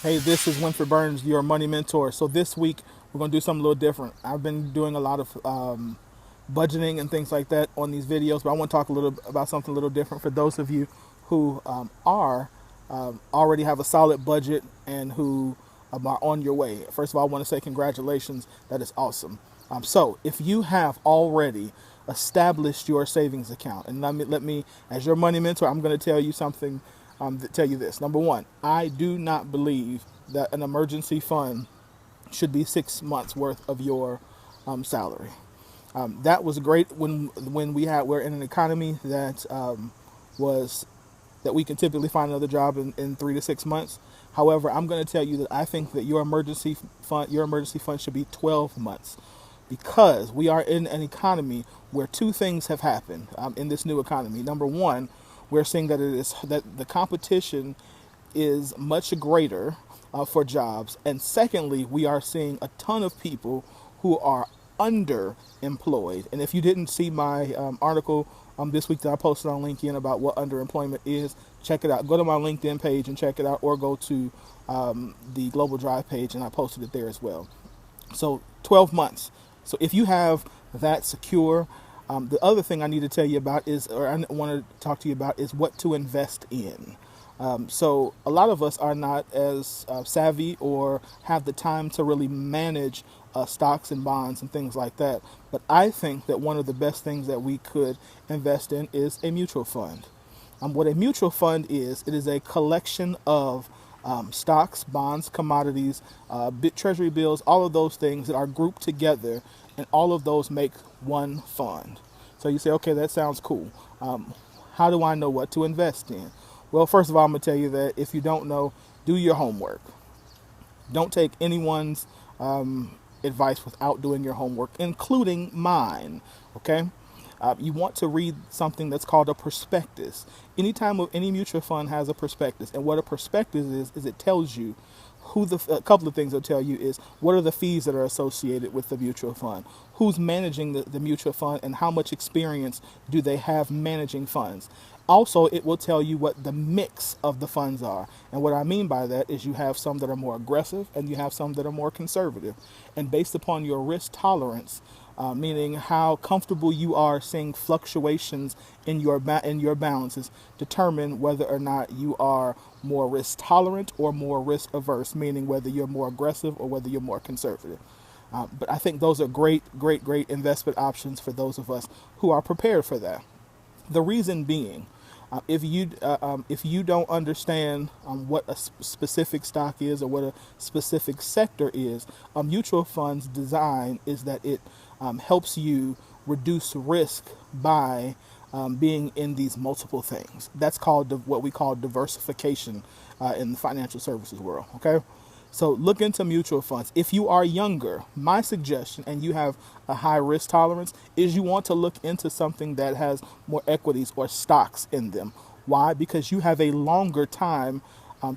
Hey, this is Winfred Burns, your money mentor. So this week we're going to do something a little different. I've been doing a lot of budgeting and things like that on these videos, but I want to talk a little about something a little different for those of you who are already have a solid budget and who are on your way. First of all, I want to say congratulations. That is awesome. So if you have already established your savings account, and let me as your money mentor, I'm going to tell you something. Tell you this. Number one, I do not believe that an emergency fund should be 6 months worth of your salary. That was great when we're in an economy that was that we can typically find another job in 3 to 6 months. However, I'm going to tell you that I think that your emergency fund should be 12 months because we are in an economy where two things have happened in this new economy. Number one, we're seeing that the competition is much greater for jobs, and secondly, we are seeing a ton of people who are underemployed. And if you didn't see my article this week that I posted on LinkedIn about what underemployment is, check it out. Go to my LinkedIn page and check it out, or go to the Global Drive page, and I posted it there as well. So 12 months. So if you have that secure, the other thing I need to tell you about is, or I want to talk to you about, is what to invest in. So a lot of us are not as savvy or have the time to really manage stocks and bonds and things like that. But I think that one of the best things that we could invest in is a mutual fund. What a mutual fund is, it is a collection of stocks, bonds, commodities, treasury bills, all of those things that are grouped together, and all of those make one fund. So you say, okay, that sounds cool. How do I know what to invest in? Well, first of all, I'm going to tell you that if you don't know, do your homework. Don't take anyone's advice without doing your homework, including mine. Okay? You want to read something that's called a prospectus. Anytime any mutual fund has a prospectus, and what a prospectus is it tells you a couple of things it'll tell you is what are the fees that are associated with the mutual fund, who's managing the mutual fund, and how much experience do they have managing funds. Also, it will tell you what the mix of the funds are. And what I mean by that is you have some that are more aggressive and you have some that are more conservative. And based upon your risk tolerance, meaning how comfortable you are seeing fluctuations in your balances, determine whether or not you are more risk tolerant or more risk averse, meaning whether you're more aggressive or whether you're more conservative. But I think those are great investment options for those of us who are prepared for that. The reason being, if you don't understand what a specific stock is or what a specific sector is, a mutual fund's design is that it helps you reduce risk by being in these multiple things. That's called what we call diversification in the financial services world. Okay. So look into mutual funds. If you are younger, my suggestion, and you have a high risk tolerance, is you want to look into something that has more equities or stocks in them. Why? Because you have a longer time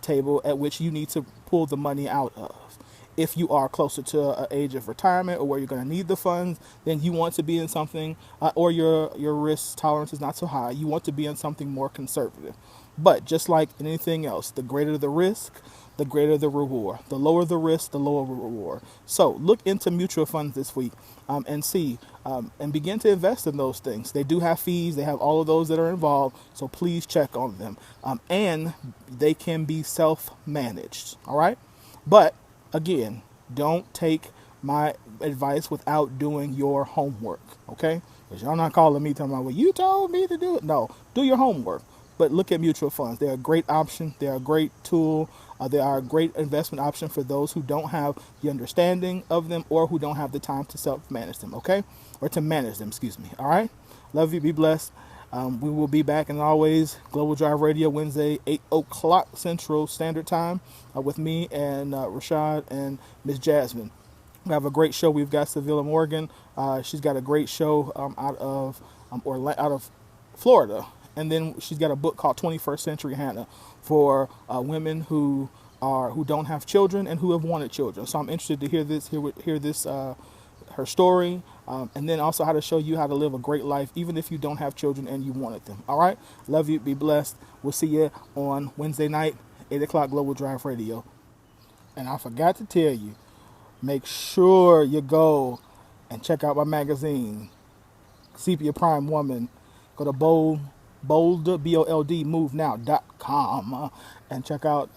table at which you need to pull the money out of. If you are closer to an age of retirement or where you're going to need the funds, then you want to be in something, or your risk tolerance is not so high. You want to be in something more conservative. But just like anything else, the greater the risk, the greater the reward. The lower the risk, the lower the reward. So look into mutual funds this week and see and begin to invest in those things. They do have fees. They have all of those that are involved. So please check on them. And they can be self-managed. All right. But again, don't take my advice without doing your homework. Okay. Because y'all not calling me talking about, well, you told me to do it. No, do your homework. But look at mutual funds. They're a great option. They're a great tool. They are a great investment option for those who don't have the understanding of them or who don't have the time to self-manage them, okay? Or to manage them, excuse me, all right? Love you. Be blessed. We will be back, and always, Global Drive Radio, Wednesday, 8 o'clock Central Standard Time with me and Rashad and Miss Jasmine. We have a great show. We've got Sevilla Morgan. She's got a great show out of Florida. And then she's got a book called 21st Century Hannah for women who don't have children and who have wanted children. So I'm interested to hear this her story, and then also how to show you how to live a great life, even if you don't have children and you wanted them. All right. Love you. Be blessed. We'll see you on Wednesday night, 8 o'clock Global Drive Radio. And I forgot to tell you, make sure you go and check out my magazine, Sepia Prime Woman. Go to bold, movenow.com, and check out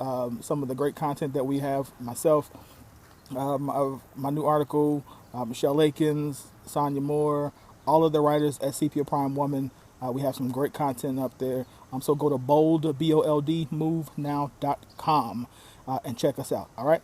some of the great content that we have. Myself, of my new article, Michelle Lakins, Sonia Moore, all of the writers at Sepia Prime Woman. We have some great content up there. So go to bold, movenow.com, and check us out. All right.